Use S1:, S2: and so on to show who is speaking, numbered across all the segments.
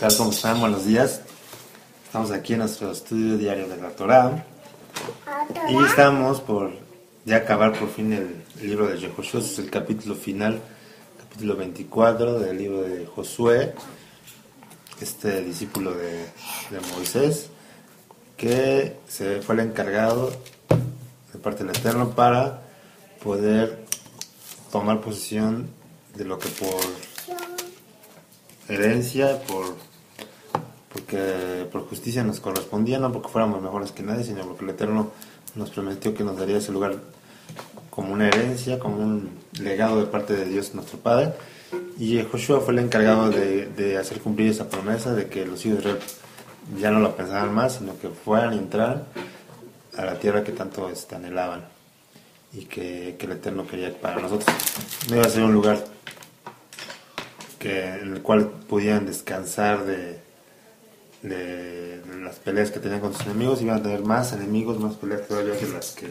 S1: tal? ¿Cómo están? Buenos días. Estamos aquí en nuestro estudio diario de la Torá y estamos por ya acabar por fin el libro de Yehoshua. Este es el capítulo final, capítulo 24 del libro de Josué, este discípulo de Moisés, que se fue el encargado de parte del Eterno para poder tomar posesión de lo que por herencia, porque por justicia nos correspondía, no porque fuéramos mejores que nadie, sino porque el Eterno nos prometió que nos daría ese lugar como una herencia, como un legado de parte de Dios nuestro Padre. Y Josué fue el encargado de hacer cumplir esa promesa de que los hijos de Israel ya no lo pensaban más, sino que fueran y entraran a la tierra que tanto anhelaban y que el Eterno quería para nosotros. No iba a ser un lugar en el cual pudieran descansar de las peleas que tenían con sus enemigos. Iban a tener más enemigos, más peleas todavía que las que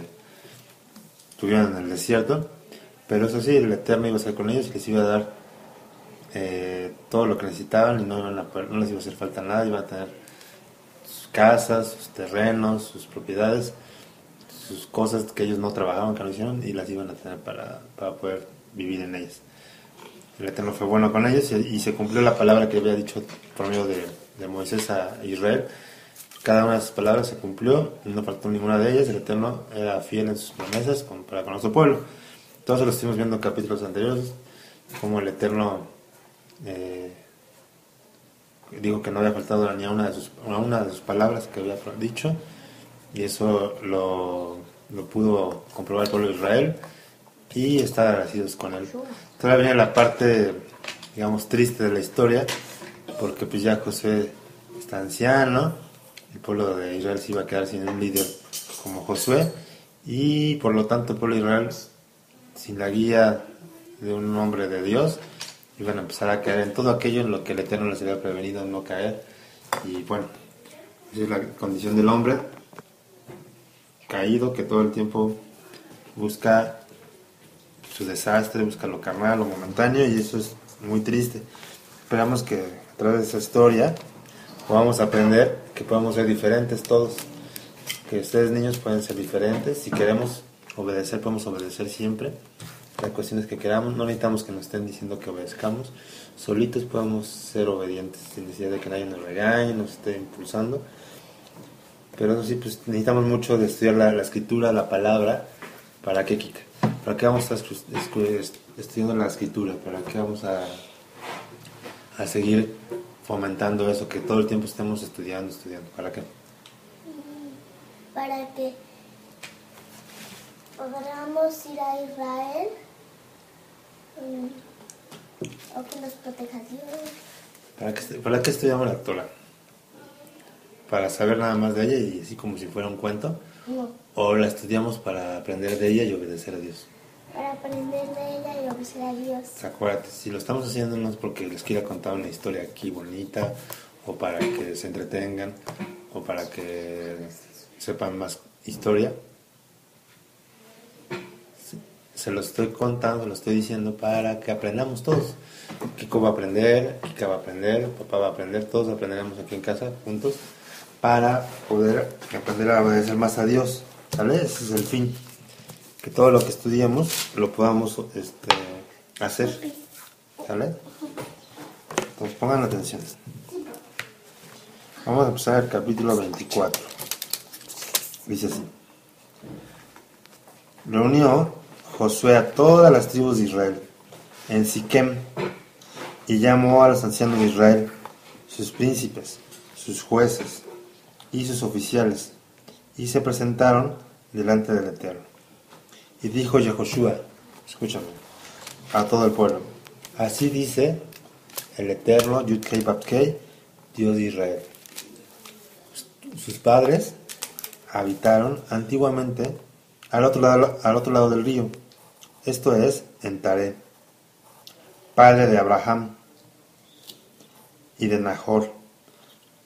S1: tuvieron en el desierto, pero eso sí, el Eterno iba a estar con ellos y les iba a dar todo lo que necesitaban y no les iba a hacer falta nada. Iban a tener sus casas, sus terrenos, sus propiedades, sus cosas que ellos no trabajaban, que no hicieron, y las iban a tener para poder vivir en ellas. El Eterno fue bueno con ellos y se cumplió la palabra que había dicho por medio de Moisés a Israel. Cada una de sus palabras se cumplió, no faltó ninguna de ellas. El Eterno era fiel en sus promesas para con nuestro pueblo. Entonces lo estuvimos viendo en capítulos anteriores, como el Eterno dijo que no había faltado ni a una de sus palabras que había dicho, y eso lo pudo comprobar el pueblo de Israel y estar agradecidos con él. Todavía viene la parte, digamos, triste de la historia, porque pues ya Josué está anciano, el pueblo de Israel se iba a quedar sin un líder como Josué, y por lo tanto el pueblo de Israel, sin la guía de un hombre de Dios, iban a empezar a caer en todo aquello en lo que el Eterno les había prevenido no caer. Y bueno, esa es la condición del hombre caído, que todo el tiempo busca su desastre, busca lo carnal, lo momentáneo, y eso es muy triste. Esperamos que a través de esa historia podamos aprender que podemos ser diferentes todos, que ustedes niños pueden ser diferentes. Si queremos obedecer, podemos obedecer siempre. Hay cuestiones que queramos, no necesitamos que nos estén diciendo que obedezcamos, solitos podemos ser obedientes sin necesidad de que nadie nos regañe, nos esté impulsando. Pero eso sí, pues necesitamos mucho de estudiar la escritura, la palabra. ¿Para qué, Kika? ¿Para qué vamos a estar estudiando la escritura? ¿Para qué vamos a seguir fomentando eso, que todo el tiempo estemos estudiando? ¿Para qué?
S2: Para que podamos ir a Israel, o que nos proteja Dios.
S1: ¿Para qué estudiamos la Torah? ¿Para saber nada más de ella y así como si fuera un cuento?
S2: No.
S1: ¿O la estudiamos para aprender de ella y obedecer a Dios?
S2: Para aprender de ella y obedecer a Dios.
S1: Acuérdate, si lo estamos haciendo no es porque les quiera contar una historia aquí bonita, o para que se entretengan, o para que sepan más historia. Se lo estoy contando, lo estoy diciendo para que aprendamos todos. Kiko va a aprender, Kika va a aprender, papá va a aprender, todos aprenderemos aquí en casa juntos para poder aprender a obedecer más a Dios, ¿sale? Ese es el fin, que todo lo que estudiemos lo podamos hacer, ¿sale? Entonces pongan atención. Vamos a empezar el capítulo 24. Dice así: reunió Josué a todas las tribus de Israel en Siquem y llamó a los ancianos de Israel, sus príncipes, sus jueces y sus oficiales, y se presentaron delante del Eterno. Y dijo Yehoshua, escúchame, a todo el pueblo: así dice el Eterno, Yud-Kei Vав-Kei, Dios de Israel. Sus padres habitaron antiguamente al otro lado del río, esto es, en Taré, padre de Abraham y de Nahor,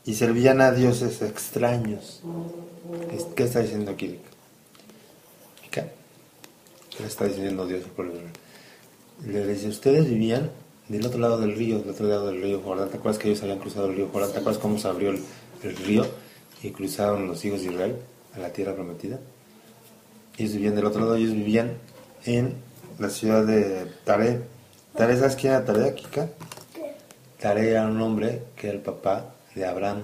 S1: y servían a dioses extraños. ¿Qué está diciendo aquí? ¿Qué le está diciendo Dios al pueblo? Le dice: ustedes vivían del otro lado del río Jordán. ¿Te acuerdas que ellos habían cruzado el río Jordán? ¿Te acuerdas cómo se abrió el río y cruzaron los hijos de Israel a la tierra prometida? Ellos vivían del otro lado, ellos vivían en la ciudad de Taré. Taré, ¿sabes quién era Taré, Kika?
S2: ¿Qué?
S1: Taré era un hombre que era el papá de Abraham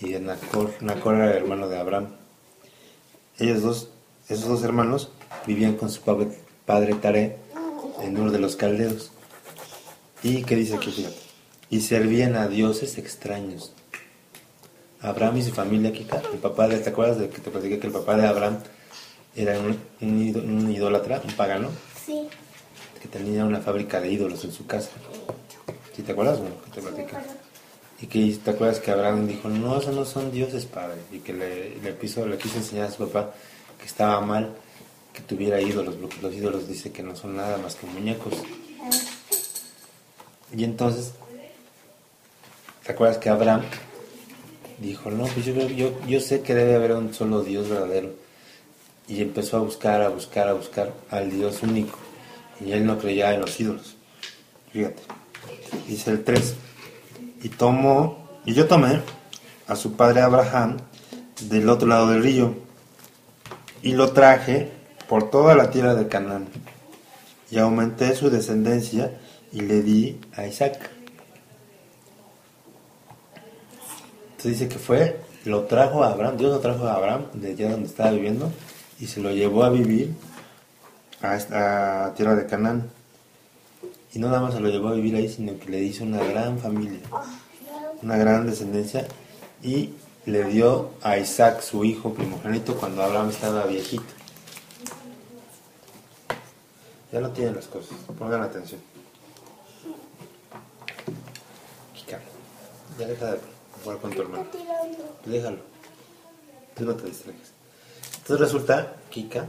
S1: y de Nacor. Nacor era el hermano de Abraham. Esos dos hermanos vivían con su padre Taré en Ur de los Caldeos. ¿Y qué dice aquí? Fíjate. Y servían a dioses extraños. Abraham y su familia, Kika, el papá de, ¿te acuerdas de que te platiqué que el papá de Abraham era un idólatra, un pagano,
S2: Sí.
S1: que tenía una fábrica de ídolos en su casa? ¿Sí te acuerdas? Bueno, que te
S2: Sí, me
S1: platiqué.
S2: acuerdo.
S1: Y que te acuerdas que Abraham dijo, no, esos no son dioses, padre. Y que le quiso enseñar a su papá que estaba mal que tuviera ídolos, porque los ídolos dice que no son nada más que muñecos. Y entonces, ¿te acuerdas que Abraham dijo, no, pues yo sé que debe haber un solo Dios verdadero? Y empezó a buscar al Dios único. Y él no creía en los ídolos. Fíjate, dice el 3. Y yo tomé a su padre Abraham del otro lado del río y lo traje por toda la tierra de Canaán y aumenté su descendencia y le di a Isaac. Entonces dice que lo trajo a Abraham, Dios lo trajo a Abraham de allá donde estaba viviendo y se lo llevó a vivir a esta tierra de Canaán. Y no nada más se lo llevó a vivir ahí, sino que le hizo una gran familia, una gran descendencia, y le dio a Isaac, su hijo primogénito, cuando Abraham estaba viejito. Ya no tienen las cosas, pongan atención. Kika, ya deja de jugar con tu hermano.
S2: Está tirando.
S1: Déjalo, tú no te distraigas. Entonces resulta, Kika,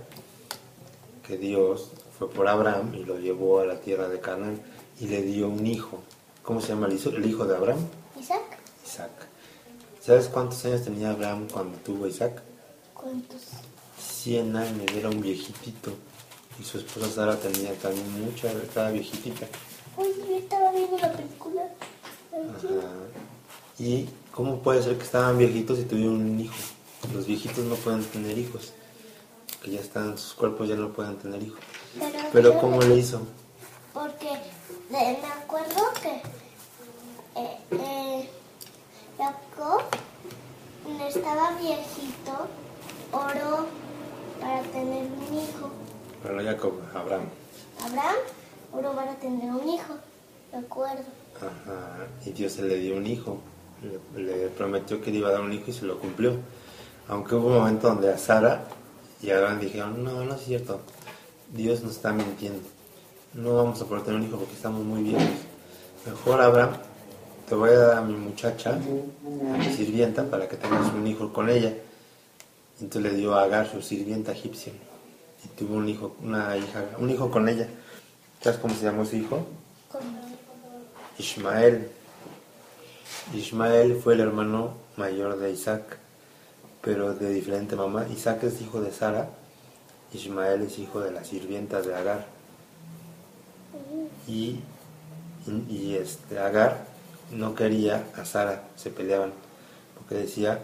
S1: que Dios fue por Abraham y lo llevó a la tierra de Canaán y le dio un hijo. ¿Cómo se llama el hijo de Abraham?
S2: ¿Isaac?
S1: Isaac. ¿Sabes cuántos años tenía Abraham cuando tuvo a Isaac?
S2: ¿Cuántos?
S1: 100 años, era un viejitito. Y su esposa Sara tenía también estaba viejitita.
S2: Oye, yo estaba viendo la película.
S1: Ajá. ¿Y cómo puede ser que estaban viejitos y tuvieron un hijo? Los viejitos no pueden tener hijos. Que ya están, sus cuerpos ya no pueden tener hijos. Pero ¿cómo le hizo?
S2: Porque me acuerdo que Jacob estaba viejito, oró para tener un hijo.
S1: Pero no Jacob, Abraham.
S2: Abraham oró para tener un hijo, me acuerdo.
S1: Ajá. Y Dios le dio un hijo. Le prometió que le iba a dar un hijo y se lo cumplió. Aunque hubo un momento donde a Sara y Abraham dijeron, no, no es cierto. Dios nos está mintiendo. No vamos a poder tener un hijo porque estamos muy viejos. Mejor, Abraham, te voy a dar a mi muchacha, a mi sirvienta, para que tengas un hijo con ella. Entonces le dio a Agar, su sirvienta egipcia. Y tuvo un hijo con ella. ¿Sabes cómo se llamó su hijo? Ismael. Ismael fue el hermano mayor de Isaac, pero de diferente mamá. Isaac es hijo de Sara, Ismael es hijo de la sirvienta de Agar. Y Agar no quería a Sara, se peleaban, porque decía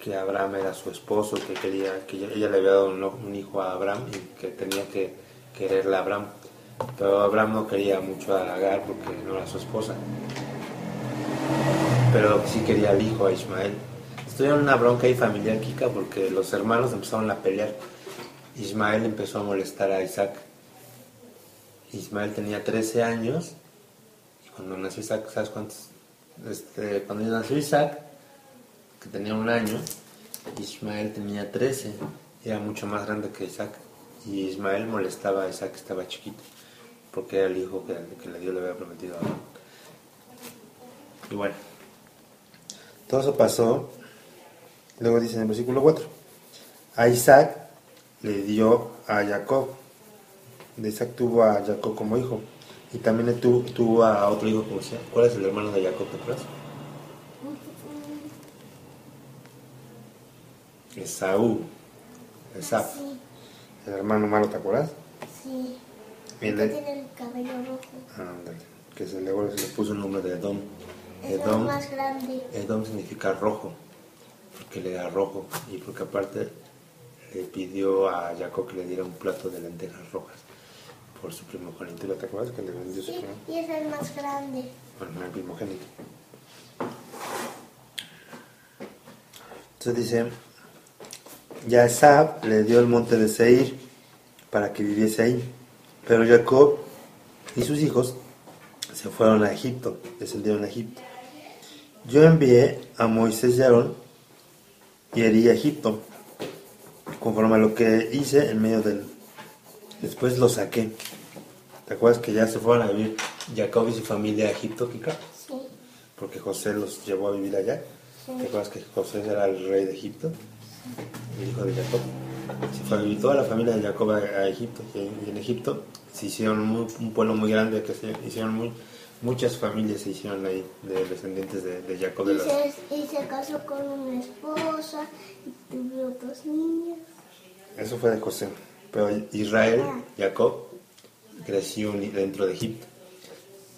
S1: que Abraham era su esposo, que quería que ella le había dado un hijo a Abraham y que tenía que quererle a Abraham. Pero Abraham no quería mucho a Agar porque no era su esposa. Pero sí quería al hijo, a Ismael. Estuvieron en una bronca ahí familiar, Kika, porque los hermanos empezaron a pelear. Ismael empezó a molestar a Isaac. Ismael tenía 13 años y cuando nació Isaac, ¿sabes cuántos? Cuando nació Isaac, que tenía 1 año, Ismael tenía 13, era mucho más grande que Isaac. Y Ismael molestaba a Isaac, que estaba chiquito, porque era el hijo que Dios le había prometido a Abraham. Y bueno, todo eso pasó. Luego dice en el versículo 4, a Isaac le dio a Jacob. De Isaac tuvo a Jacob como hijo. Y también tuvo a otro hijo como sea. ¿Cuál es el hermano de Jacob, te acuerdas? Esaú. Esaf.
S2: Sí,
S1: El hermano malo, ¿te acuerdas?
S2: sí.
S1: Bien,
S2: Este tiene el cabello rojo.
S1: ándale. que luego se le puso el nombre de Edom.
S2: Es el más grande.
S1: Edom significa rojo, porque le da rojo, y porque aparte le pidió a Jacob que le diera un plato de lentejas rojas por su primogénito. ¿Te acuerdas que le vendió su
S2: Sí, y es el más grande.
S1: Bueno, el primogénito. Entonces dice, y a Esab le dio el monte de Seir para que viviese ahí, pero Jacob y sus hijos se fueron a Egipto, descendieron a Egipto. Yo envié a Moisés y Aarón y herí a Egipto, conforme a lo que hice en medio del... Después lo saqué. ¿Te acuerdas que ya se fueron a vivir Jacob y su familia a Egipto, Kika?
S2: Sí.
S1: Porque José los llevó a vivir allá.
S2: Sí.
S1: ¿Te acuerdas que José era el rey de Egipto? El hijo de Jacob. Se fue a vivir toda la familia de Jacob a Egipto. Y en Egipto se hicieron un pueblo muy grande, que se hicieron muchas familias se hicieron ahí, de descendientes de Jacob.
S2: Y se casó con una esposa y tuvo 2 niños.
S1: Eso fue de José. Pero Israel, Jacob, creció dentro de Egipto.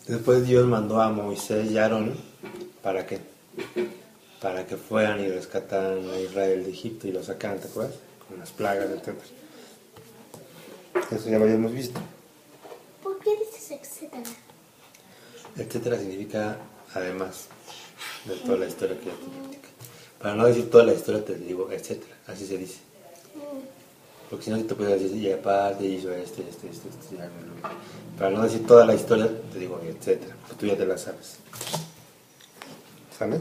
S1: Después Dios mandó a Moisés y Aarón, ¿para qué? Para que fueran y rescataran a Israel de Egipto y lo sacaran, ¿te acuerdas? Con las plagas, etc. Eso ya lo habíamos visto.
S2: ¿Por qué dices etcétera?
S1: Etcétera significa además de toda la historia que ya te platicé. Para no decir toda la historia te digo etcétera, así se dice. Porque si no te puedes decir, y aparte hizo esto. Ya no. Para no decir toda la historia te digo etcétera, porque tú ya te la sabes. ¿Sale?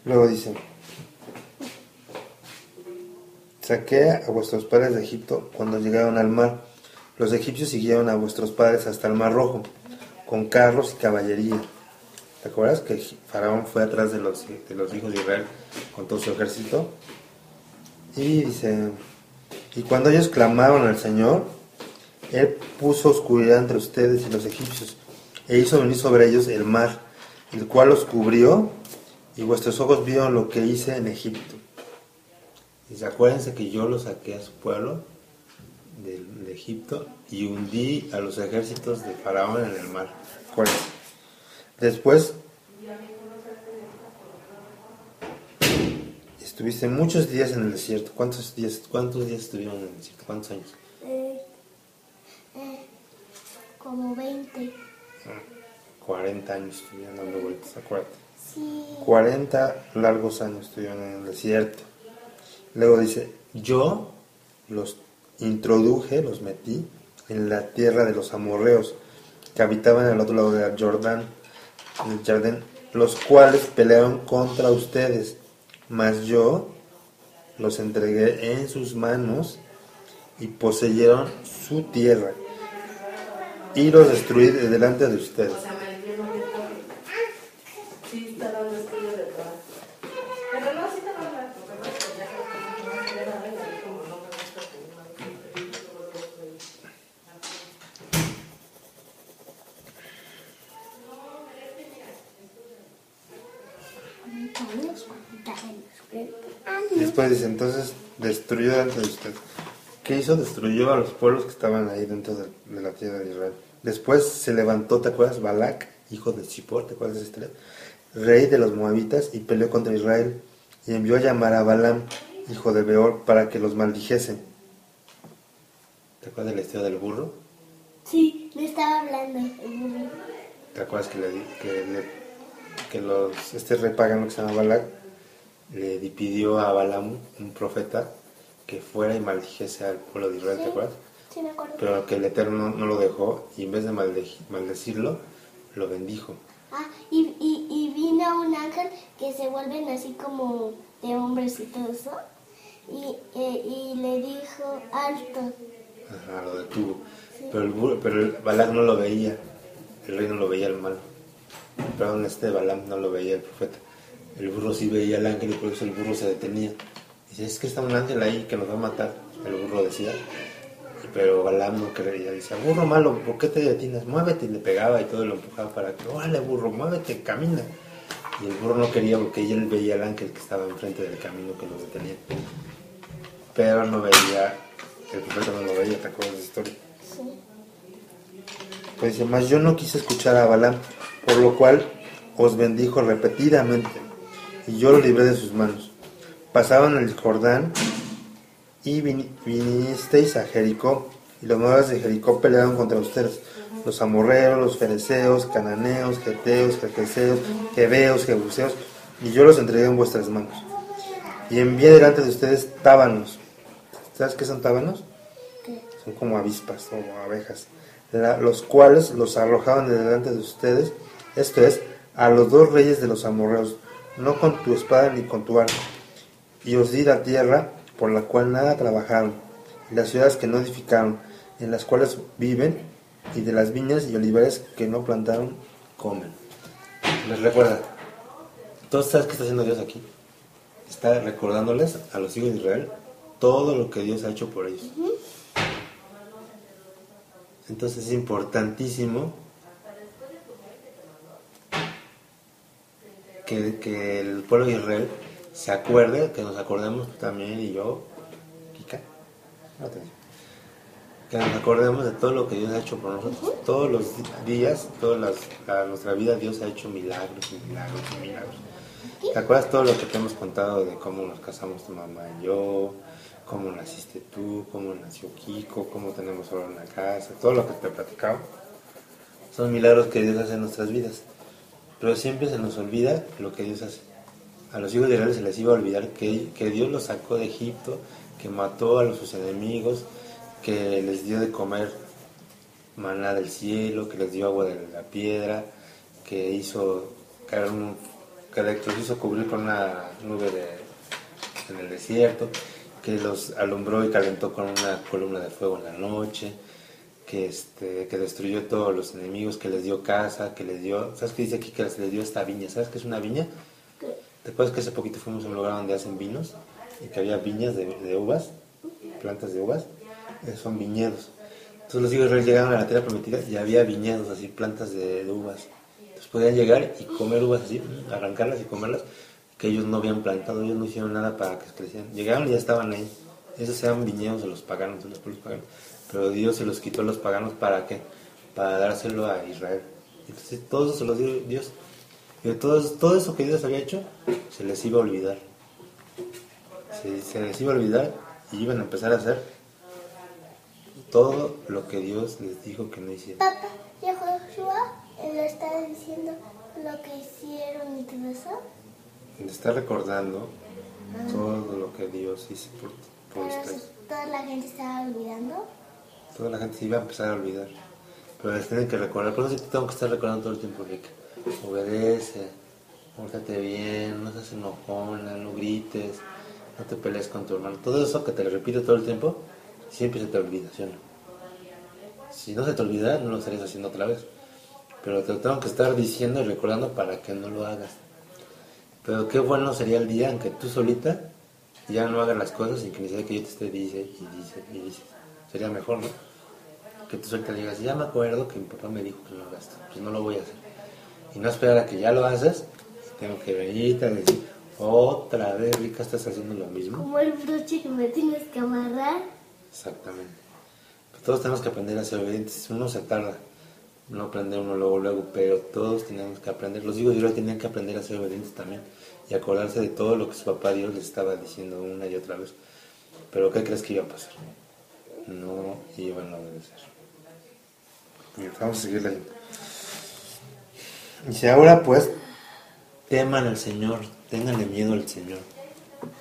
S1: Luego dice, saqué a vuestros padres de Egipto cuando llegaron al mar. Los egipcios siguieron a vuestros padres hasta el Mar Rojo, con carros y caballería. ¿Te acuerdas que Faraón fue atrás de los hijos de Israel con todo su ejército? Y dice, y cuando ellos clamaron al Señor, Él puso oscuridad entre ustedes y los egipcios, e hizo venir sobre ellos el mar, el cual los cubrió, y vuestros ojos vieron lo que hice en Egipto. Y acuérdense que yo los saqué a su pueblo de Egipto y hundí a los ejércitos de Faraón en el mar. Acuérdense. Después estuviste muchos días en el desierto. ¿Cuántos días estuvieron en el desierto? ¿Cuántos años?
S2: Como 20.
S1: 40 años estuvieron dando vueltas, acuérdate.
S2: Sí.
S1: 40 largos años estuvieron en el desierto. Luego dice, yo los introduje, los metí en la tierra de los amorreos que habitaban al otro lado del Jordán, los cuales pelearon contra ustedes, mas yo los entregué en sus manos y poseyeron su tierra y los destruí delante de ustedes. Después dice, entonces destruyó delante de usted. ¿Qué hizo? Destruyó a los pueblos que estaban ahí dentro de la tierra de Israel. Después se levantó, ¿te acuerdas? Balac, hijo de Zippor, ¿te acuerdas de esa historia? Rey de los moabitas, y peleó contra Israel, y envió a llamar a Balaam, hijo de Beor, para que los maldijese. ¿Te acuerdas de la historia del burro?
S2: Sí, me estaba hablando.
S1: ¿Te acuerdas que este rey pagano que se llama Balac le pidió a Balaam, un profeta, que fuera y maldijese al pueblo de Israel? ¿Te acuerdas?
S2: Sí, me acuerdo.
S1: Pero que el Eterno no lo dejó, y en vez de maldecirlo, lo bendijo.
S2: Y vino un ángel que se vuelven así como de hombres y todo eso, y le dijo alto.
S1: Ajá, lo detuvo.
S2: Sí.
S1: Pero el Balac no lo veía, el rey no lo veía el mal. Perdón, Balaam no lo veía el profeta. El burro sí veía al ángel y por eso el burro se detenía. Dice, es que está un ángel ahí que nos va a matar, el burro decía. Pero Balaam no creía, dice, burro malo, ¿por qué te detienes? Muévete, y le pegaba y todo, lo empujaba para que, órale burro, muévete, camina. Y el burro no quería porque él veía al ángel que estaba enfrente del camino que lo detenía. Pero no veía, el profeta no lo veía, ¿te acuerdas de esa historia?
S2: Sí.
S1: Pues dice, mas yo no quise escuchar a Balaam, por lo cual os bendijo repetidamente, y yo lo libré de sus manos. Pasaban el Jordán, y vinisteis a Jericó, y los moradores de Jericó pelearon contra ustedes, los amorreos, los fereceos, cananeos, geteos, jerjeseos, jebeos, jebuseos, y yo los entregué en vuestras manos. Y envié delante de ustedes tábanos. ¿Sabes qué son tábanos?
S2: ¿Qué?
S1: Son como avispas o abejas, los cuales los arrojaban de delante de ustedes, esto es, a los 2 reyes de los amorreos, no con tu espada ni con tu arco. Y os di la tierra por la cual nada trabajaron, y las ciudades que no edificaron, en las cuales viven, y de las viñas y olivares que no plantaron, comen. Les recuerda, ¿todos sabes qué está haciendo Dios aquí? Está recordándoles a los hijos de Israel todo lo que Dios ha hecho por ellos. Entonces es importantísimo que el pueblo de Israel se acuerde, que nos acordemos también, y yo, Kika, que nos acordemos de todo lo que Dios ha hecho por nosotros. Todos los días, nuestra vida, Dios ha hecho milagros y milagros y milagros. ¿Te acuerdas todo lo que te hemos contado de cómo nos casamos tu mamá y yo? Cómo naciste tú, cómo nació Kiko, cómo tenemos ahora una casa, todo lo que te he platicado. Son milagros que Dios hace en nuestras vidas. Pero siempre se nos olvida lo que Dios hace. A los hijos de Israel se les iba a olvidar que Dios los sacó de Egipto, que mató a sus enemigos, que les dio de comer maná del cielo, que les dio agua de la piedra, que hizo que los hizo cubrir con una nube en el desierto, que los alumbró y calentó con una columna de fuego en la noche, que destruyó todos los enemigos, que les dio casa, que les dio... ¿Sabes qué dice aquí? Que les dio esta viña. ¿Sabes qué es una viña?
S2: ¿Qué?
S1: ¿Te acuerdas que hace poquito fuimos a un lugar donde hacen vinos? Y que había viñas de uvas, plantas de uvas. Son viñedos. Entonces los hijos de Israel llegaron a la tierra prometida y había viñedos, así, plantas de uvas. Entonces podían llegar y comer uvas así, arrancarlas y comerlas, que ellos no habían plantado, ellos no hicieron nada para que crecieran. Llegaron y ya estaban ahí. Esos eran viñedos de los paganos, de los pueblos paganos. Pero Dios se los quitó a los paganos, ¿para qué? Para dárselo a Israel. Entonces todo eso se los dio Dios. Y todo eso que Dios había hecho, se les iba a olvidar. Se les iba a olvidar y iban a empezar a hacer todo lo que Dios les dijo que no hicieran.
S2: Papá, ¿y Joshua le está diciendo lo que hicieron y todo eso?
S1: Le está recordando todo lo que Dios hizo por
S2: Pero
S1: ustedes.
S2: toda la gente estaba olvidando.
S1: Toda la gente se iba a empezar a olvidar. Pero les tienen que recordar. Por eso sí te tengo que estar recordando todo el tiempo, Rick. Obedece, pórtate bien, no seas enojona, no grites, no te pelees con tu hermano. Todo eso que te lo repito todo el tiempo, siempre se te olvida, ¿sí o no? Si no se te olvida, no lo estarías haciendo otra vez. Pero te lo tengo que estar diciendo y recordando para que no lo hagas. Pero qué bueno sería el día en que tú solita ya no hagas las cosas sin que ni siquiera que yo te esté dice. Sería mejor, ¿no? Que tú solita le digas, ya me acuerdo que mi papá me dijo que no lo hagas, pues no lo voy a hacer. Y no esperar a que ya lo haces, tengo que venirte a decir, otra vez, Rica, estás haciendo lo mismo.
S2: Como el broche que me tienes que amarrar.
S1: Exactamente. Pues todos tenemos que aprender a ser obedientes. Uno se tarda, no aprende uno luego, pero todos tenemos que aprender. Los hijos de Dios tenían que aprender a ser obedientes también y acordarse de todo lo que su papá Dios les estaba diciendo una y otra vez. Pero ¿qué crees que iba a pasar? No iban a obedecer. Bien, vamos a seguir leyendo. Dice, ahora pues, teman al Señor, ténganle miedo al Señor.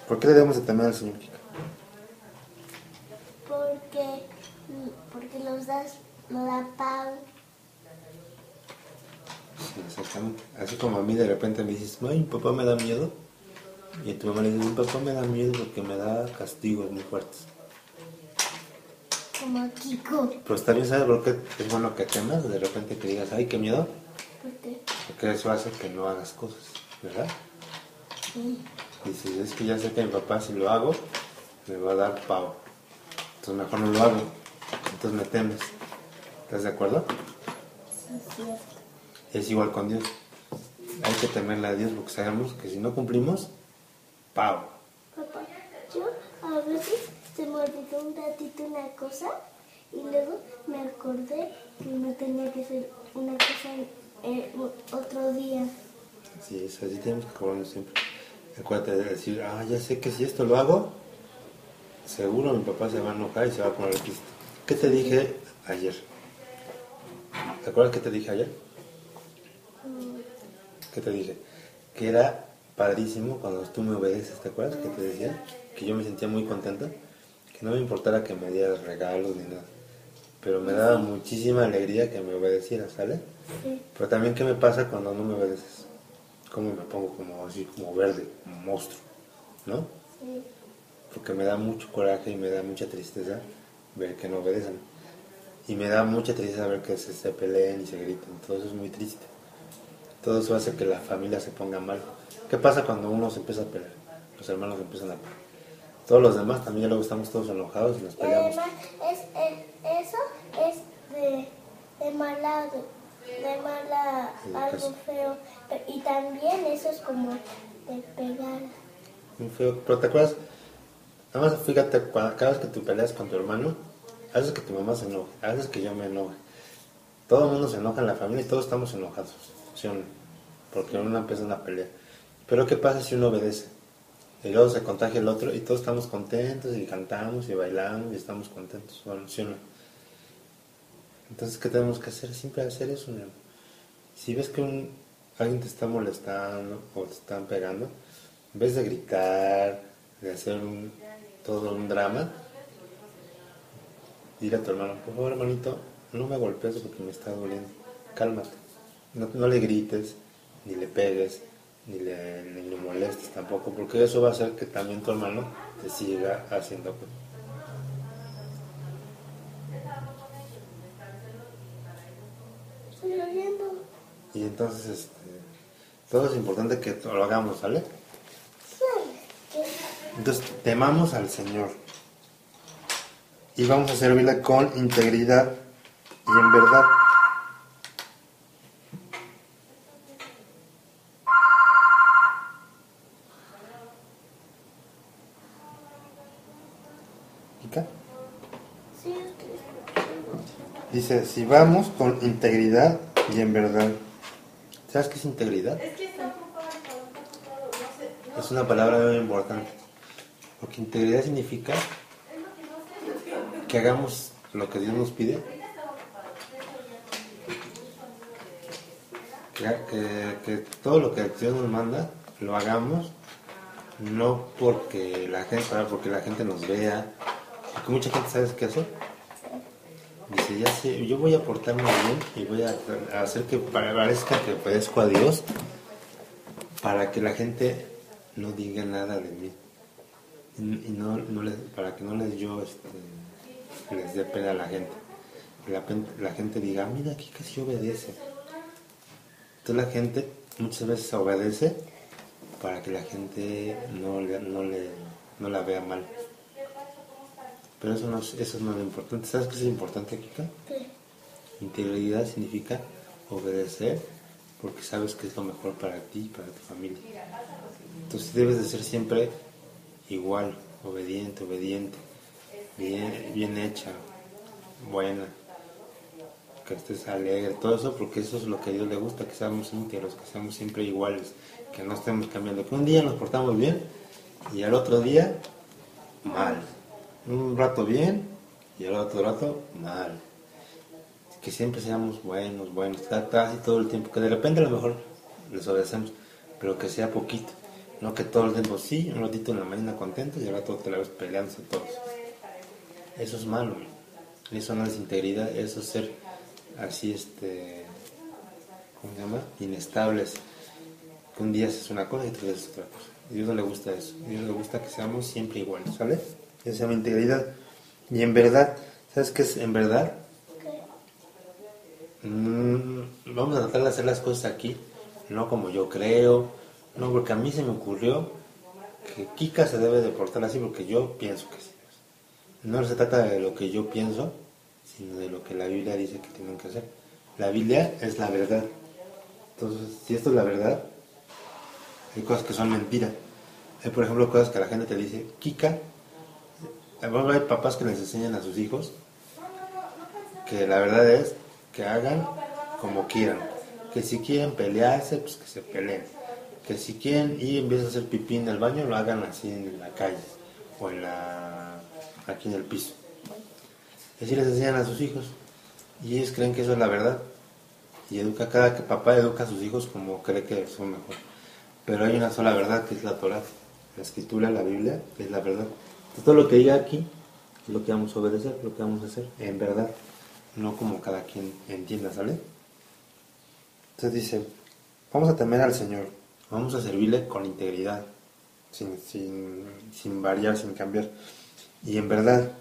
S1: ¿Por qué le debemos de temer al Señor, Kika?
S2: Porque nos da pan.
S1: Sí, exactamente. Así como a mí de repente me dices, ay, mi papá me da miedo. Y tu mamá le dice, mi papá me da miedo porque me da castigos muy fuertes.
S2: Como a Kiko.
S1: Pero está bien, ¿sabes por qué es bueno que temas? De repente que digas, ay, qué miedo.
S2: ¿Por qué?
S1: Porque eso hace que no hagas cosas, ¿verdad?
S2: Sí.
S1: Dices, es que ya sé que mi papá si lo hago, me va a dar pavo. Entonces mejor no lo hago. Entonces me temes. ¿Estás de acuerdo?
S2: Sí, es cierto.
S1: Es igual con Dios. Hay que temerle a Dios porque sabemos que si no cumplimos, pavo.
S2: Papá, yo a veces se me olvidó un ratito una cosa y luego me acordé que no tenía que hacer una cosa otro día.
S1: Sí, es así, tenemos que acordarnos siempre. Acuérdate de decir, ya sé que si esto lo hago, seguro mi papá se va a enojar y se va a poner triste. ¿Qué te dije ayer? ¿Te acuerdas qué te dije ayer? ¿Qué te dije? Que era padrísimo cuando tú me obedeces, ¿te acuerdas? Que te decía que yo me sentía muy contenta, que no me importara que me dieras regalos ni nada, pero me daba muchísima alegría que me obedecieras, ¿sale?
S2: Sí.
S1: Pero también, ¿qué me pasa cuando no me obedeces? ¿Cómo me pongo como así, como verde, como monstruo? ¿No?
S2: Sí.
S1: Porque me da mucho coraje y me da mucha tristeza ver que no obedecen. Y me da mucha tristeza ver que se peleen y se griten. Todo eso es muy triste. Todo eso hace que la familia se ponga mal. ¿Qué pasa cuando uno se empieza a pelear? Los hermanos empiezan a pelear. Todos los demás también ya luego estamos todos enojados y nos
S2: Y
S1: peleamos.
S2: además, eso es de mala, algo feo. Y también eso es como de pegar.
S1: Muy feo. Pero ¿te acuerdas? Nada más fíjate, cada vez que tú peleas con tu hermano, haces que tu mamá se enoje, haces que yo me enoje. Todo el mundo se enoja en la familia y todos estamos enojados, ¿sí o no? Porque uno empieza una pelea. Pero ¿qué pasa si uno obedece? Y luego se contagia el otro y todos estamos contentos y cantamos y bailamos y estamos contentos, ¿sí o no? Entonces, ¿qué tenemos que hacer? Siempre hacer eso, ¿no? Si ves que alguien te está molestando o te están pegando, en vez de gritar, de hacer todo un drama, dile a tu hermano, por favor, hermanito, no me golpees porque me está doliendo, cálmate. No le grites, ni le pegues, ni le molestes tampoco, porque eso va a hacer que también tu hermano te siga haciendo.
S2: Estoy oyendo.
S1: Y entonces, todo es importante que lo hagamos, ¿vale?
S2: Sí.
S1: Entonces, temamos al Señor y vamos a servirle con integridad y en verdad. ¿Kika?
S2: Sí, estoy escuchando.
S1: Dice, si vamos con integridad y en verdad. ¿Sabes qué es integridad? Es una palabra muy importante. Porque integridad significa que hagamos lo que Dios nos pide. Que todo lo que Dios nos manda lo hagamos, no porque la gente nos vea. Porque mucha gente sabe qué hacer. Dice, ya sé, yo voy a portarme bien y voy a hacer que parezca que obedezco a Dios para que la gente no diga nada de mí. Y para que no les dé pena a la gente. La gente diga, mira, aquí casi obedece. Entonces la gente muchas veces obedece para que la gente no la vea mal. Pero eso no es lo importante. ¿Sabes qué es importante, Kika?
S2: Sí.
S1: Integridad significa obedecer porque sabes que es lo mejor para ti y para tu familia. Entonces debes de ser siempre igual, obediente, bien hecha, buena, que estés alegre, todo eso, porque eso es lo que a Dios le gusta, que seamos íntegros, que seamos siempre iguales, que no estemos cambiando, que un día nos portamos bien y al otro día mal, un rato bien y al otro rato mal, que siempre seamos buenos, casi todo el tiempo, que de repente a lo mejor les obedecemos, pero que sea poquito. No que todo el tiempo sí, un ratito en la mañana contento y al rato te la ves peleándose todos. Eso es malo, eso no es integridad, eso es ser así, ¿cómo se llama? Inestables. Que un día es una cosa y otro día es otra cosa. A Dios no le gusta eso, a Dios le gusta que seamos siempre iguales, ¿sale? Eso se llama integridad. Y en verdad, ¿sabes qué es en verdad? Vamos a tratar de hacer las cosas aquí, no como yo creo. No, porque a mí se me ocurrió que Kika se debe de portar así porque yo pienso que sí. No se trata de lo que yo pienso, sino de lo que la Biblia dice que tienen que hacer. La Biblia es la verdad. Entonces, si esto es la verdad, hay cosas que son mentiras. Hay, por ejemplo, cosas que la gente te dice, Kika, hay papás que les enseñan a sus hijos que la verdad es que hagan como quieran, que si quieren pelearse, pues que se peleen, que si quieren ir en vez de hacer pipí en el baño, lo hagan así en la calle o aquí en el piso. Así les enseñan a sus hijos y ellos creen que eso es la verdad y cada que papá educa a sus hijos como cree que son mejor. Pero hay una sola verdad, que es la Torá, la escritura, la Biblia, es la verdad. Todo lo que diga aquí es lo que vamos a obedecer, lo que vamos a hacer, en verdad, no como cada quien entienda, ¿sale? Entonces dice, vamos a temer al Señor, vamos a servirle con integridad, sin variar, sin cambiar, y en verdad,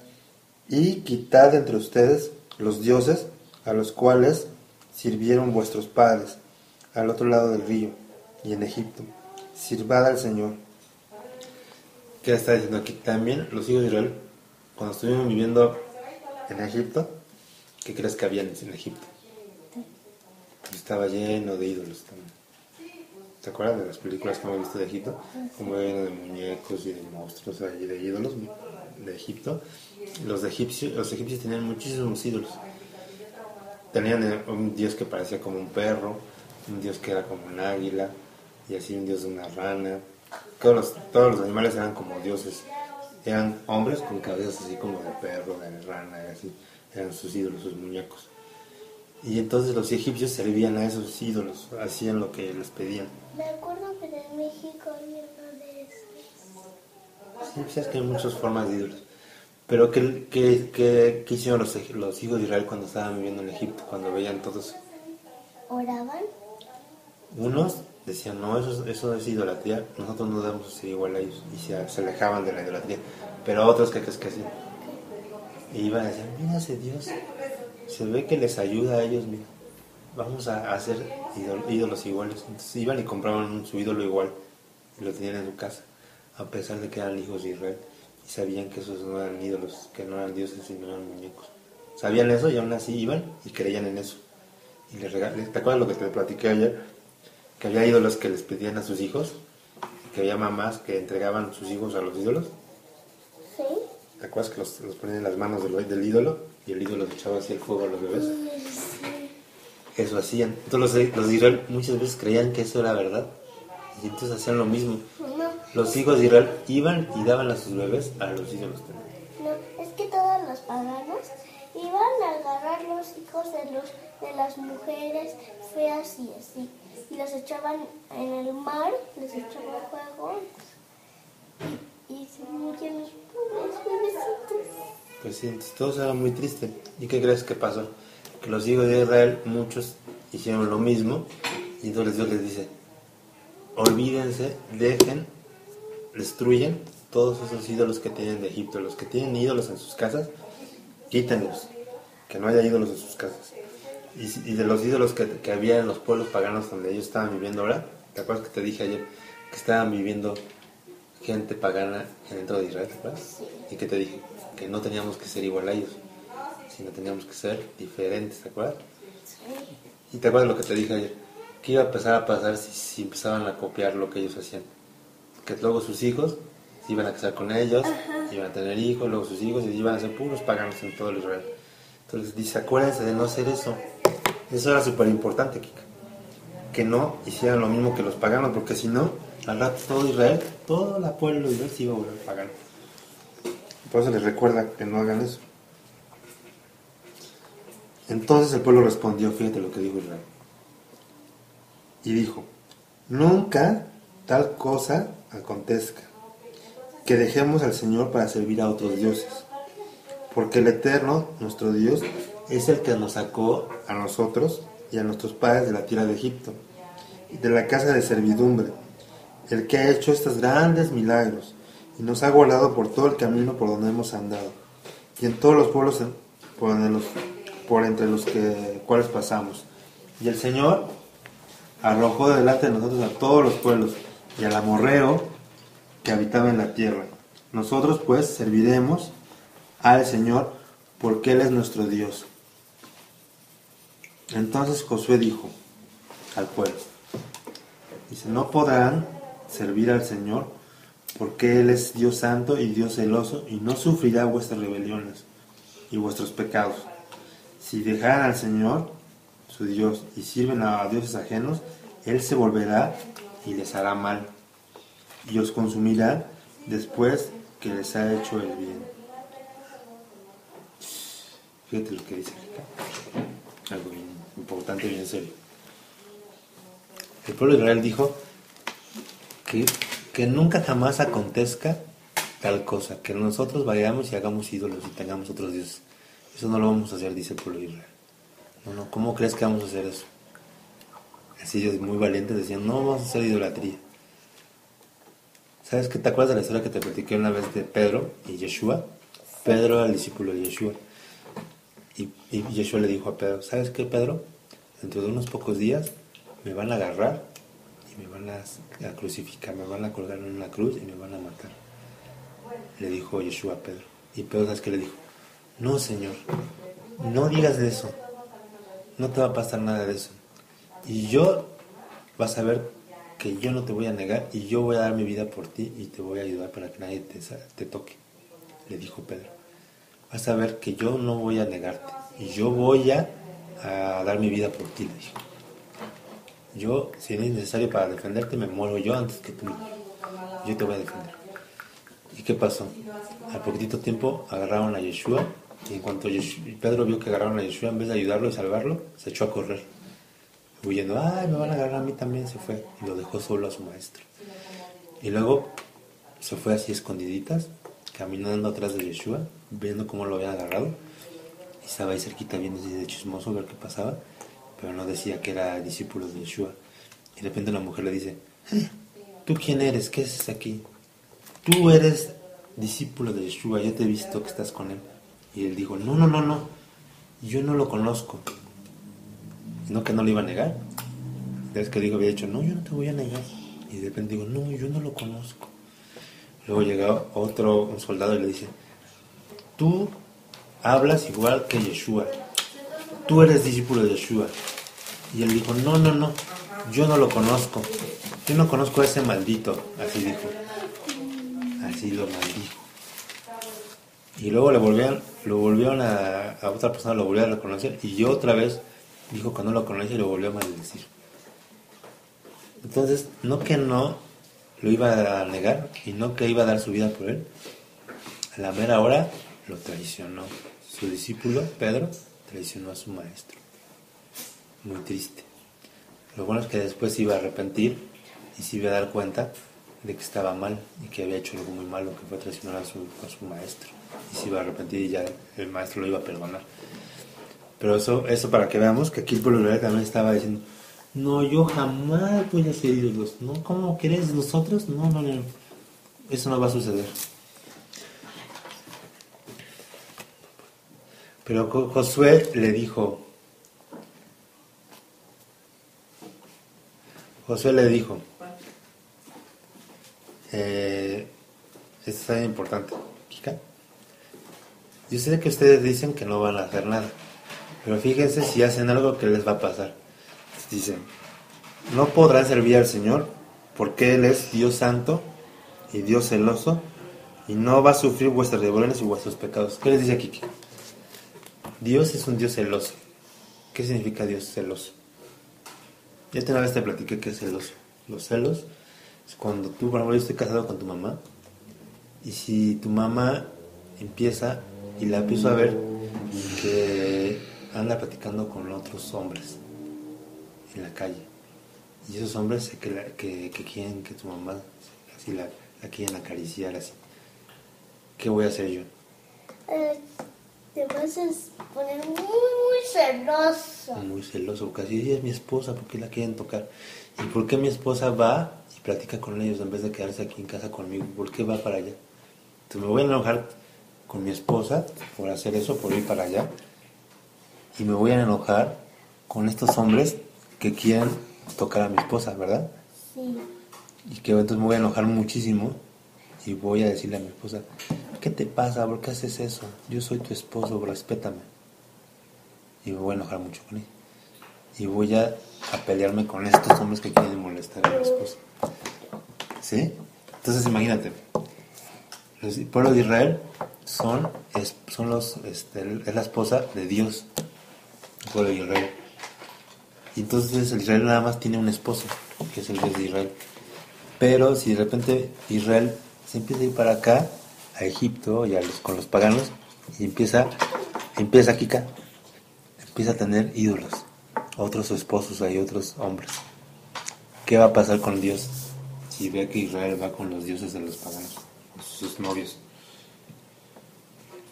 S1: y quitad entre ustedes los dioses a los cuales sirvieron vuestros padres al otro lado del río y en Egipto. Sirvad al Señor. ¿Qué está diciendo aquí? También los hijos de Israel, cuando estuvieron viviendo en Egipto, ¿qué crees que había en Egipto? Pues estaba lleno de ídolos también. ¿Te acuerdas de las películas que hemos visto de Egipto? Como lleno de muñecos y de monstruos y de ídolos de Egipto. Los egipcios tenían muchísimos ídolos. Tenían un dios que parecía como un perro, un dios que era como un águila, y así un dios de una rana. Todos los animales eran como dioses. Eran hombres con cabezas así como de perro, de rana, y así. Eran sus ídolos, sus muñecos. Y entonces los egipcios servían a esos ídolos, hacían lo que les pedían.
S2: Me acuerdo que en México había uno de esos.
S1: Sí, pues es que hay muchas formas de ídolos. Pero ¿qué hicieron los hijos de Israel cuando estaban viviendo en Egipto? Cuando veían todos.
S2: ¿Oraban?
S1: Unos decían, no, eso es idolatría, nosotros no debemos ser igual a ellos. Y se alejaban de la idolatría. Pero otros, ¿qué crees que hacían? Y iban a decir, mira ese Dios, se ve que les ayuda a ellos, mira, vamos a hacer ídolos iguales. Entonces iban y compraban su ídolo igual y lo tenían en su casa, a pesar de que eran hijos de Israel y sabían que esos no eran ídolos, que no eran dioses, sino eran muñecos. Sabían eso y aún así iban y creían en eso. Y ¿te acuerdas lo que te platiqué ayer? Que había ídolos que les pedían a sus hijos, que había mamás que entregaban sus hijos a los ídolos.
S2: Sí.
S1: ¿Te acuerdas que los ponían en las manos del ídolo y el ídolo echaba así el fuego a los bebés?
S2: Sí.
S1: Eso hacían. Entonces los de Israel muchas veces creían que eso era verdad y entonces hacían lo mismo.
S2: No,
S1: Los hijos de Israel iban y daban a sus bebés a los ídolos también.
S2: no, es que todos los paganos iban a agarrar los hijos de las mujeres feas y así. Y los echaban en el mar, les echaban fuego y se morían los pobres bebecitos.
S1: Pues sí, entonces todo eso era muy triste. ¿Y qué crees que pasó? Que los hijos de Israel, muchos hicieron lo mismo y entonces Dios les dice, olvídense, dejen, destruyen todos esos ídolos que tienen de Egipto. Los que tienen ídolos en sus casas, quítenlos, que no haya ídolos en sus casas. Y de los ídolos que había en los pueblos paganos donde ellos estaban viviendo ahora, ¿te acuerdas que te dije ayer que estaban viviendo gente pagana dentro de Israel? ¿Te acuerdas? Y que te dije que no teníamos que ser igual a ellos, sino teníamos que ser diferentes, ¿te acuerdas? Y te acuerdas lo que te dije ayer, que iba a empezar a pasar si empezaban a copiar lo que ellos hacían, que luego sus hijos se iban a casar con ellos, iban a tener hijos, luego sus hijos y iban a ser puros paganos en todo el Israel. Entonces dice, acuérdense de no hacer eso. Eso era súper importante, Kika, que no hicieran lo mismo que los paganos, porque si no, al rato todo Israel, todo el pueblo de Israel se iba a volver pagano. Por eso les recuerda que no hagan eso. Entonces el pueblo respondió, fíjate lo que dijo Israel. Y dijo, nunca tal cosa acontezca, que dejemos al Señor para servir a otros dioses. Porque el Eterno, nuestro Dios, es el que nos sacó a nosotros y a nuestros padres de la tierra de Egipto, y de la casa de servidumbre, el que ha hecho estos grandes milagros, y nos ha guardado por todo el camino por donde hemos andado, y en todos los pueblos por entre los cuales pasamos. Y el Señor arrojó de delante de nosotros a todos los pueblos, y al amorreo que habitaba en la tierra. Nosotros pues serviremos al Señor, porque Él es nuestro Dios. Entonces Josué dijo al pueblo, dice, no podrán servir al Señor, porque Él es Dios santo y Dios celoso, y no sufrirá vuestras rebeliones y vuestros pecados, si dejaran al Señor, su Dios, y sirven a dioses ajenos, Él se volverá y les hará mal, y os consumirá después que les ha hecho el bien. Fíjate lo que dice acá. Algo bien importante, bien serio. El pueblo de Israel dijo que nunca jamás acontezca tal cosa, que nosotros vayamos y hagamos ídolos y tengamos otros dioses. Eso no lo vamos a hacer, dice el pueblo de Israel. No, ¿cómo crees que vamos a hacer eso? Así ellos muy valientes decían, no vamos a hacer idolatría. ¿Sabes qué? ¿Te acuerdas de la historia que te platiqué una vez de Pedro y Yeshua? Pedro era el discípulo de Yeshua. Y Yeshua le dijo a Pedro, ¿sabes qué, Pedro? Dentro de unos pocos días me van a agarrar y me van a crucificar, me van a colgar en una cruz y me van a matar. Le dijo Yeshua a Pedro. Y Pedro, ¿sabes qué le dijo? No, Señor, no digas de eso. No te va a pasar nada de eso. Y yo vas a ver que yo no te voy a negar y yo voy a dar mi vida por ti y te voy a ayudar para que nadie te toque. Le dijo Pedro. Vas a ver que yo no voy a negarte y yo voy a dar mi vida por ti, le dijo. Yo, si es necesario para defenderte, me muero yo antes que tú. Yo te voy a defender. ¿Y qué pasó? Al poquitito tiempo agarraron a Yeshua y en cuanto Pedro vio que agarraron a Yeshua, en vez de ayudarlo y salvarlo, se echó a correr. Huyendo, ¡ay, me van a agarrar a mí también! Se fue y lo dejó solo a su maestro. Y luego se fue así escondiditas, caminando atrás de Yeshua, viendo cómo lo habían agarrado. Y estaba ahí cerquita viendo así de chismoso ver qué pasaba, pero no decía que era discípulo de Yeshua. Y de repente la mujer le dice, ¿tú quién eres? ¿Qué haces aquí? Tú eres discípulo de Yeshua, yo te he visto que estás con él. Y él dijo, no, yo no lo conozco. No, que no le iba a negar. Es que dijo, había dicho, no, yo no te voy a negar. Y de repente digo, no, yo no lo conozco. Luego llega un soldado y le dice, tú hablas igual que Yeshua. Tú eres discípulo de Yeshua. Y él dijo, no, yo no lo conozco. Yo no conozco a ese maldito. Así dijo. Así lo maldijo. Y luego lo volvieron a otra persona, lo volvió a reconocer. Y yo otra vez dijo que no lo conocía y lo volvió a maldecir. Entonces, no que no lo iba a negar y no que iba a dar su vida por él. A la mera hora lo traicionó. Su discípulo, Pedro, traicionó a su maestro. Muy triste. Lo bueno es que después se iba a arrepentir y se iba a dar cuenta de que estaba mal y que había hecho algo muy malo, que fue traicionar a su maestro. Y se iba a arrepentir y ya el maestro lo iba a perdonar. Pero eso para que veamos que aquí el pueblo de Israel también estaba diciendo, no, yo jamás voy a ser ídolos. No, ¿cómo crees? ¿Nosotros? No. Eso no va a suceder. Pero Josué le dijo, esto es muy importante, Kika. Yo sé que ustedes dicen que no van a hacer nada, pero fíjense si hacen algo que les va a pasar. Dicen, no podrán servir al Señor porque Él es Dios santo y Dios celoso y no va a sufrir vuestras rebeliones y vuestros pecados. ¿Qué les dice aquí? Dios es un Dios celoso. ¿Qué significa Dios celoso? Ya una vez te platiqué qué es celoso. Los celos es cuando tú, por ejemplo, yo estoy casado con tu mamá y si tu mamá empieza y la empiezo a ver que anda platicando con otros hombres en la calle y esos hombres que quieren que tu mamá así la quieren acariciar así, ¿qué voy a hacer yo?
S2: Te vas a poner muy celoso.
S1: Muy celoso, porque así es mi esposa, ¿por qué la quieren tocar? ¿Y por qué mi esposa va y platica con ellos en vez de quedarse aquí en casa conmigo? ¿Por qué va para allá? Entonces me voy a enojar con mi esposa por hacer eso, por ir para allá, y me voy a enojar con estos hombres que quieren tocar a mi esposa, ¿verdad?
S2: Sí.
S1: Y que entonces me voy a enojar muchísimo y voy a decirle a mi esposa, ¿qué te pasa? ¿Por qué haces eso? Yo soy tu esposo, respétame. Y me voy a enojar mucho con ella. Y voy a pelearme con estos hombres que quieren molestar a mi esposa. ¿Sí? Entonces imagínate, el pueblo de Israel es la esposa de Dios. pueblo de Israel. Y entonces Israel nada más tiene un esposo, que es el Dios de Israel. Pero si de repente Israel se empieza a ir para acá, a Egipto y con los paganos, y empieza Kika, empieza a tener ídolos, otros esposos, hay otros hombres. ¿Qué va a pasar con Dios si ve que Israel va con los dioses de los paganos, con sus novios?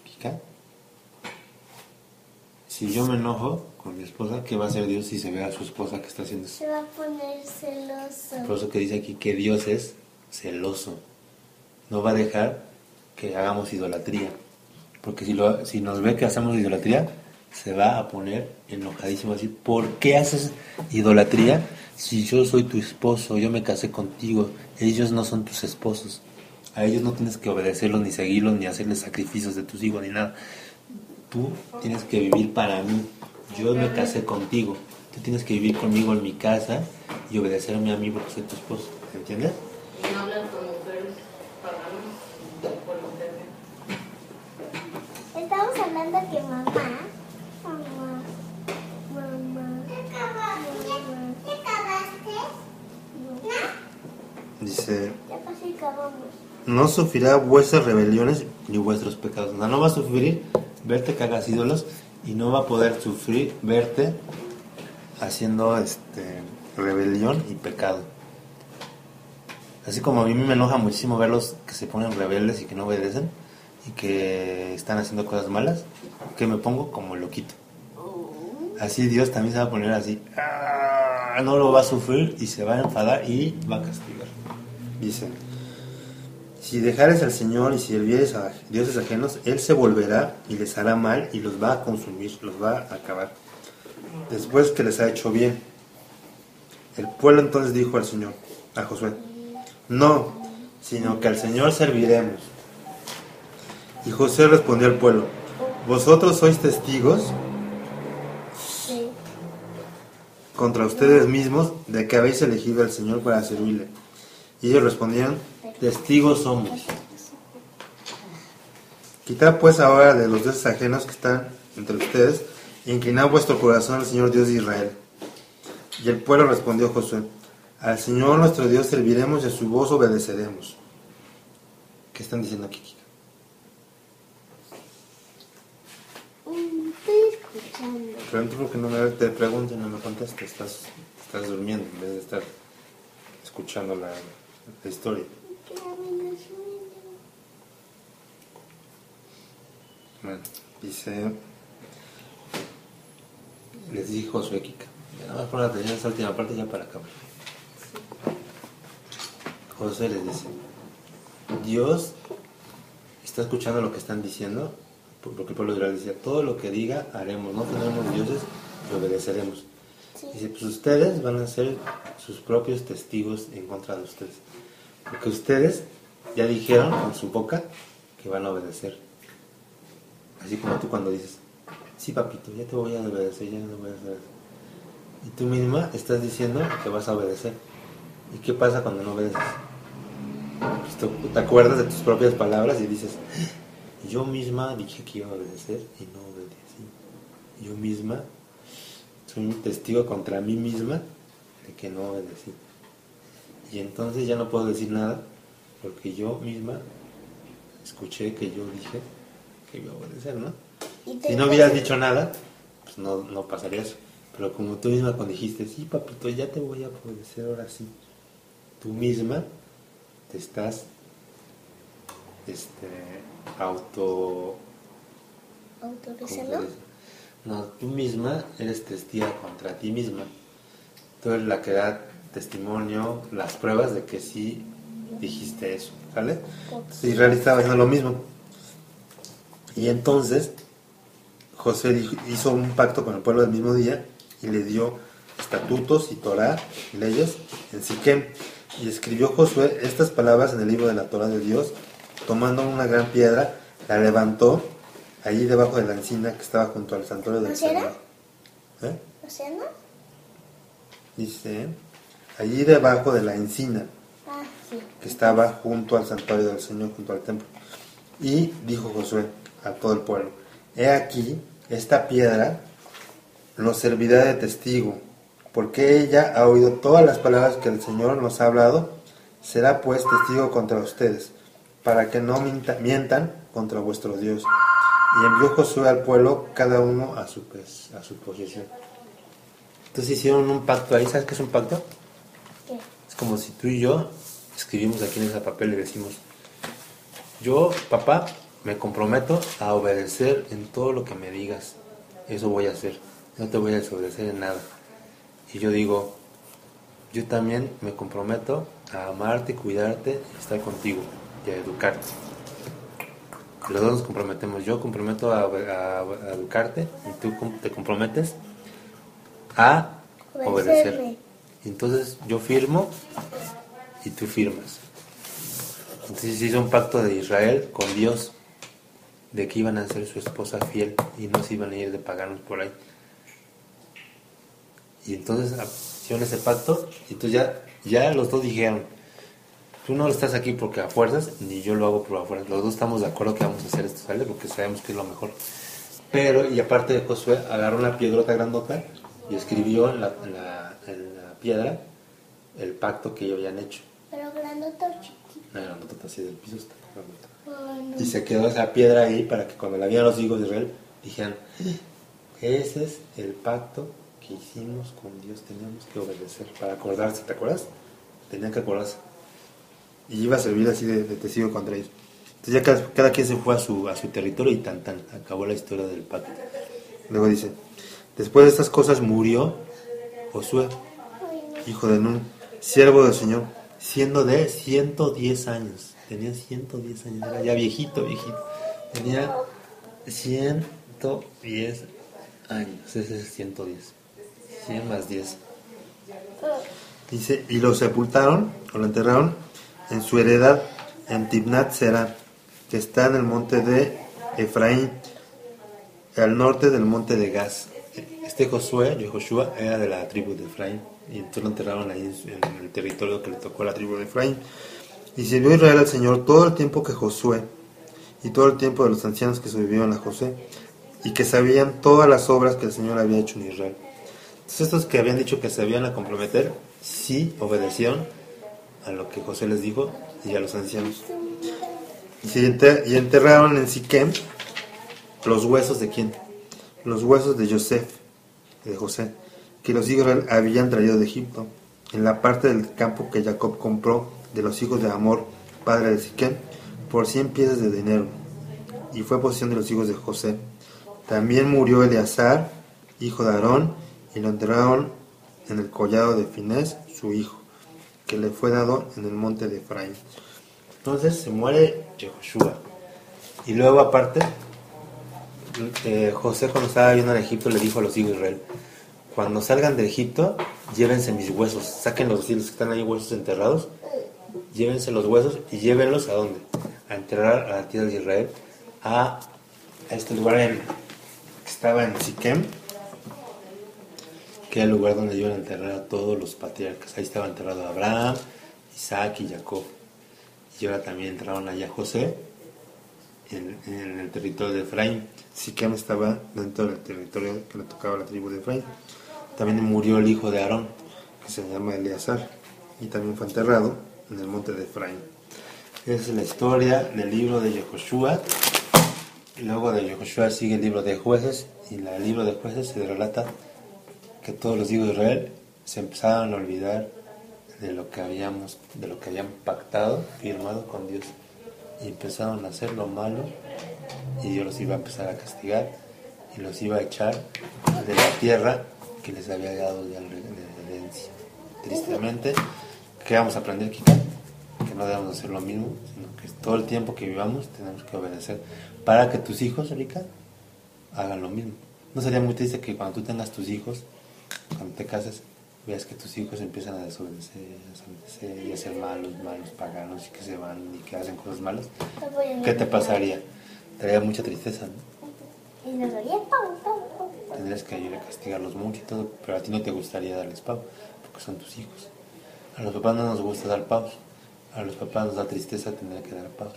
S1: Kika, si yo me enojo con mi esposa, ¿qué va a hacer Dios si se ve a su esposa que está haciendo eso?
S2: Se va a poner celoso.
S1: Por eso que dice aquí que Dios es celoso. No va a dejar que hagamos idolatría. Porque si nos ve que hacemos idolatría, se va a poner enojadísimo. Así, ¿por qué haces idolatría si yo soy tu esposo? Yo me casé contigo. Ellos no son tus esposos. A ellos no tienes que obedecerlos, ni seguirlos, ni hacerles sacrificios de tus hijos, ni nada. Tú tienes que vivir para mí. Yo me casé contigo. Tú tienes que vivir conmigo en mi casa y obedecerme a mí porque soy tu esposo. ¿Entiendes?
S3: Y no hablan con mujeres paganas por internet.
S2: Estamos hablando que mamá. ¿Qué acabaste?
S1: Dice,
S2: Ya casi acabamos.
S1: no sufrirá vuestras rebeliones ni vuestros pecados. O sea, no va a sufrir verte que hagas ídolos y no va a poder sufrir verte haciendo rebelión y pecado. Así como a mí me enoja muchísimo verlos que se ponen rebeldes y que no obedecen y que están haciendo cosas malas, que me pongo como loquito. Así Dios también se va a poner así. No lo va a sufrir y se va a enfadar y va a castigar. Dice, si dejares al Señor y sirvieres a dioses ajenos, Él se volverá y les hará mal y los va a consumir, los va a acabar, después que les ha hecho bien. El pueblo entonces dijo al Señor, a Josué, no, sino que al Señor serviremos. Y Josué respondió al pueblo, vosotros sois testigos
S2: Sí.
S1: contra ustedes mismos de que habéis elegido al Señor para servirle. Y ellos respondieron, testigos somos. Quitad pues ahora de los dioses ajenos que están entre ustedes, e inclinad vuestro corazón al Señor Dios de Israel. Y el pueblo respondió a Josué, al Señor nuestro Dios serviremos y a su voz obedeceremos. ¿Qué están diciendo aquí, Kika?
S2: Estoy escuchando.
S1: Pero tú porque no te pregunto y no me contestas, estás durmiendo en vez de estar escuchando la historia.
S2: Que a mí no suena.
S1: Bueno, dice, les dijo Josué, Kika, nada más poner atención a esta última parte ya para acabar. Josué les dice, Dios está escuchando lo que están diciendo, porque el pueblo de Israel decía, todo lo que diga haremos, no tendremos dioses y obedeceremos.
S2: Sí.
S1: Dice, pues ustedes van a ser sus propios testigos en contra de ustedes, porque ustedes ya dijeron con su boca que van a obedecer. Así como tú cuando dices, sí papito, ya te voy a obedecer, ya no voy a obedecer. Y tú misma estás diciendo que vas a obedecer. ¿Y qué pasa cuando no obedeces? Pues te acuerdas de tus propias palabras y dices, yo misma dije que iba a obedecer y no obedecí. Yo misma soy un testigo contra mí misma de que no obedecí. Y entonces ya no puedo decir nada porque yo misma escuché que yo dije que iba a obedecer, ¿no? Si no hubieras dicho nada, pues no pasaría eso. Pero como tú misma cuando dijiste, sí papito, ya te voy a obedecer ahora sí, tú misma te estás
S2: ¿Autorizarlo?
S1: No, tú misma eres testiga contra ti misma. Tú eres la que da testimonio, las pruebas de que sí dijiste eso, ¿sale? Israel estaba haciendo lo mismo. Y entonces José hizo un pacto con el pueblo del mismo día y le dio estatutos y Torá y leyes en Siquem. Y escribió Josué estas palabras en el libro de la Torá de Dios, tomando una gran piedra, la levantó allí debajo de la encina que estaba junto al santuario del Señor.
S2: ¿Océano?
S1: Dice, allí debajo de la encina
S2: Ah, sí.
S1: que estaba junto al santuario del Señor, junto al templo. Y dijo Josué a todo el pueblo, he aquí, esta piedra nos servirá de testigo, porque ella ha oído todas las palabras que el Señor nos ha hablado. Será pues testigo contra ustedes, para que no mientan contra vuestro Dios. Y envió Josué al pueblo, cada uno a su posición. Entonces hicieron un pacto ahí. ¿Sabes qué es un pacto?
S2: ¿Qué?
S1: Es como si tú y yo escribimos aquí en ese papel y decimos: yo, papá, me comprometo a obedecer en todo lo que me digas. Eso voy a hacer. No te voy a desobedecer en nada. Y yo digo: yo también me comprometo a amarte, cuidarte, estar contigo y a educarte. Los dos nos comprometemos. Yo comprometo a educarte y tú te comprometes a obedecer.
S2: Obedecerme.
S1: Entonces yo firmo y tú firmas. Entonces hizo un pacto de Israel con Dios, de que iban a ser su esposa fiel y no se iban a ir de paganos por ahí. Y entonces hicieron ese pacto y entonces ya los dos dijeron: tú no estás aquí porque a fuerzas, ni yo lo hago por a fuerzas. Los dos estamos de acuerdo que vamos a hacer esto, ¿sale? Porque sabemos que es lo mejor. Pero, y aparte de Josué, agarró una piedrota grandota y escribió en la piedra el pacto que ellos habían hecho.
S2: Pero grandote o chiquito.
S1: Una grandota así del piso, está grandota.
S2: Ay, no.
S1: Y se quedó esa piedra ahí para que cuando la vieran los hijos de Israel dijeran: ese es el pacto que hicimos con Dios, teníamos que obedecer, para acordarse. ¿Te acuerdas? Tenían que acordarse. Y iba a servir así de testigo contra ellos. Entonces ya cada quien se fue a su territorio y tan acabó la historia del pacto. Luego dice: después de estas cosas murió Josué, hijo de Nun, siervo del Señor, siendo de 110 años. Tenía 110 años, era ya viejito. Tenía 110 años, ese es 110. 100 más 10. Dice: y lo sepultaron, o lo enterraron en su heredad en Timnat Será, que está en el monte de Efraín, al norte del monte de Gaz. Josué era de la tribu de Efraín, y entonces lo enterraron ahí en el territorio que le tocó a la tribu de Efraín. Y sirvió Israel al Señor todo el tiempo que Josué, y todo el tiempo de los ancianos que sobrevivieron a Josué, y que sabían todas las obras que el Señor había hecho en Israel. Entonces estos que habían dicho que se habían a comprometer, sí obedecieron a lo que Josué les dijo y a los ancianos. Y enterraron en Siquem los huesos de ¿quién? Los huesos de José, que los hijos de Israel habían traído de Egipto, en la parte del campo que Jacob compró de los hijos de Amor, padre de Siquem, por 100 piezas de dinero, y fue posesión de los hijos de José. También murió Eleazar, hijo de Aarón, y lo enterraron en el collado de Finés, su hijo, que le fue dado en el monte de Efraín. Entonces se muere Yehoshua. Y luego aparte, José, cuando estaba viendo en Egipto, le dijo a los hijos de Israel: cuando salgan de Egipto, llévense mis huesos, saquen los que están ahí, huesos enterrados, llévense los huesos y llévenlos ¿a dónde? A enterrar a la tierra de Israel, a este lugar que estaba en Siquem, que era el lugar donde iban a enterrar a todos los patriarcas. Ahí estaba enterrado Abraham, Isaac y Jacob. Y ahora también enterraron allá a José en el territorio de Efraín. Siquem estaba dentro del territorio que le tocaba a la tribu de Efraín. También murió el hijo de Aarón, que se llama Eleazar, y también fue enterrado en el monte de Efraín. Esa es la historia del libro de Yehoshua. Luego de Yehoshua sigue el libro de Jueces, y en el libro de Jueces se relata que todos los hijos de Israel se empezaron a olvidar de lo que habían pactado, firmado con Dios, y empezaron a hacer lo malo, y Dios los iba a empezar a castigar y los iba a echar de la tierra que les había dado de herencia. Tristemente, ¿qué vamos a aprender, Kika? Que no debemos hacer lo mismo, sino que todo el tiempo que vivamos tenemos que obedecer para que tus hijos, Erika, hagan lo mismo. ¿No sería muy triste que cuando tú tengas tus hijos, cuando te cases, veas que tus hijos empiezan a desobedecer y a ser malos, paganos, y que se van y que hacen cosas malas? ¿Qué te pasaría? Te daría mucha tristeza, ¿no?
S2: Y nos daría pau.
S1: Tendrías que ir a castigarlos mucho y todo, pero a ti no te gustaría darles pau, porque son tus hijos. A los papás no nos gusta dar paus, a los papás nos da tristeza tener que dar paus.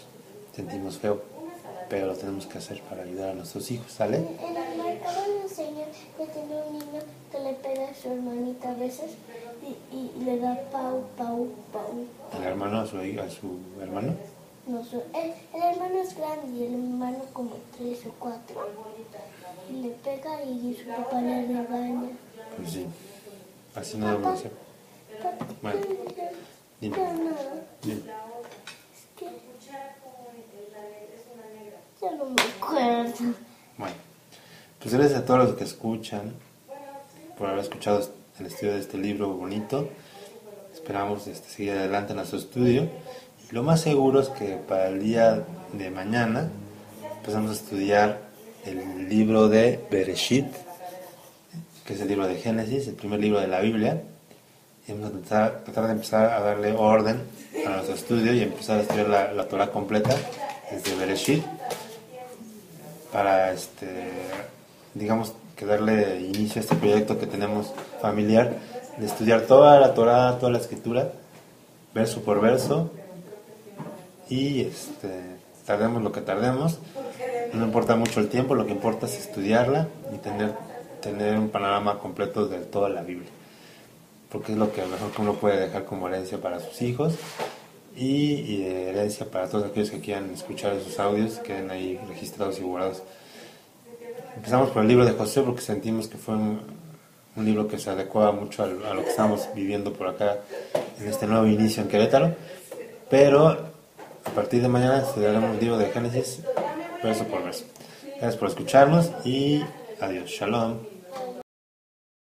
S1: Sentimos feo, pero lo tenemos que hacer para ayudar a nuestros hijos, ¿sale?
S2: En el mercado nos enseñó que tener un niño veces y le da pau, pau, pau.
S1: ¿El hermano a su hermano?
S2: No, el hermano es grande y el hermano como 3 o 4. Y le pega y su papá le regaña.
S1: Pues sí, así no debe ser.
S2: Papá,
S1: Bueno, dime.
S2: no,
S1: Dime.
S2: es que ya no me acuerdo.
S1: Bueno, pues gracias a todos los que escuchan por haber escuchado el estudio de este libro bonito. Esperamos seguir adelante en nuestro estudio. Y lo más seguro es que para el día de mañana empezamos a estudiar el libro de Bereshit, que es el libro de Génesis, el primer libro de la Biblia. Y vamos a tratar de empezar a darle orden a nuestro estudio y empezar a estudiar la Torah completa desde Bereshit para digamos que darle inicio a este proyecto que tenemos familiar de estudiar toda la Torah, toda la escritura, verso por verso, y tardemos lo que tardemos, no importa mucho el tiempo, lo que importa es estudiarla y tener un panorama completo de toda la Biblia, porque es lo que mejor que uno puede dejar como herencia para sus hijos y herencia para todos aquellos que quieran escuchar esos audios, que queden ahí registrados y guardados. Empezamos por el libro de Josué porque sentimos que fue un libro que se adecuaba mucho a lo que estamos viviendo por acá en este nuevo inicio en Querétaro, pero a partir de mañana estudiaremos el libro de Génesis verso por verso. Gracias por escucharnos y adiós, shalom.